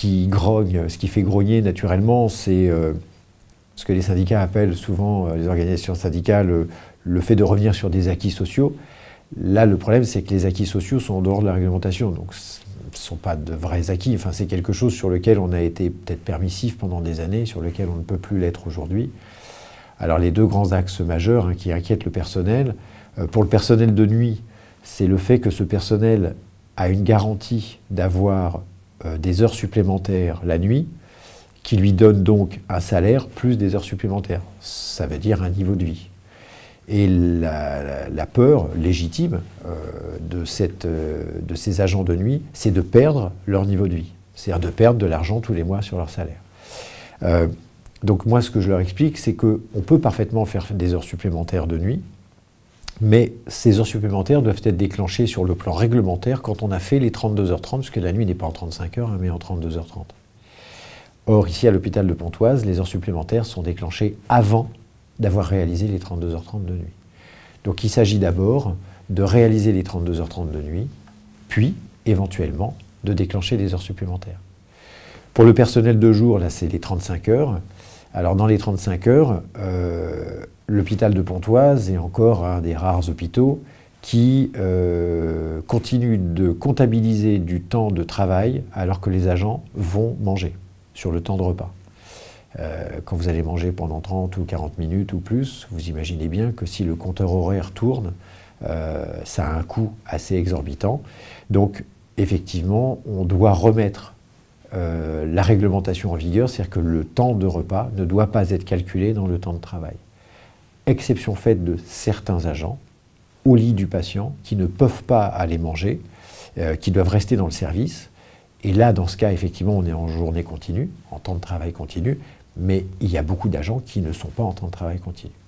qui grogne, ce qui fait grogner naturellement, c'est ce que les syndicats appellent souvent, les organisations syndicales, le fait de revenir sur des acquis sociaux. Là, le problème, c'est que les acquis sociaux sont en dehors de la réglementation. Donc, ce ne sont pas de vrais acquis. Enfin, c'est quelque chose sur lequel on a été peut-être permissif pendant des années, sur lequel on ne peut plus l'être aujourd'hui. Alors, les deux grands axes majeurs qui inquiètent le personnel, pour le personnel de nuit, c'est le fait que ce personnel a une garantie d'avoir des heures supplémentaires la nuit, qui lui donne donc un salaire plus des heures supplémentaires. Ça veut dire un niveau de vie. Et la peur légitime de ces agents de nuit, c'est de perdre leur niveau de vie. C'est-à-dire de perdre de l'argent tous les mois sur leur salaire. Donc moi, ce que je leur explique, c'est qu'on peut parfaitement faire des heures supplémentaires de nuit, mais ces heures supplémentaires doivent être déclenchées sur le plan réglementaire quand on a fait les 32h30, parce que la nuit n'est pas en 35 heures, mais en 32h30. Or, ici, à l'hôpital de Pontoise, les heures supplémentaires sont déclenchées avant d'avoir réalisé les 32h30 de nuit. Donc, il s'agit d'abord de réaliser les 32h30 de nuit, puis, éventuellement, de déclencher des heures supplémentaires. Pour le personnel de jour, là, c'est les 35 heures. Alors, dans les 35 heures, l'hôpital de Pontoise est encore un des rares hôpitaux qui continue de comptabiliser du temps de travail alors que les agents vont manger sur le temps de repas. Quand vous allez manger pendant 30 ou 40 minutes ou plus, vous imaginez bien que si le compteur horaire tourne, ça a un coût assez exorbitant. Donc, effectivement, on doit remettre la réglementation en vigueur, c'est-à-dire que le temps de repas ne doit pas être calculé dans le temps de travail. Exception faite de certains agents, au lit du patient, qui ne peuvent pas aller manger, qui doivent rester dans le service. Et là, dans ce cas, effectivement, on est en journée continue, en temps de travail continu, mais il y a beaucoup d'agents qui ne sont pas en temps de travail continu.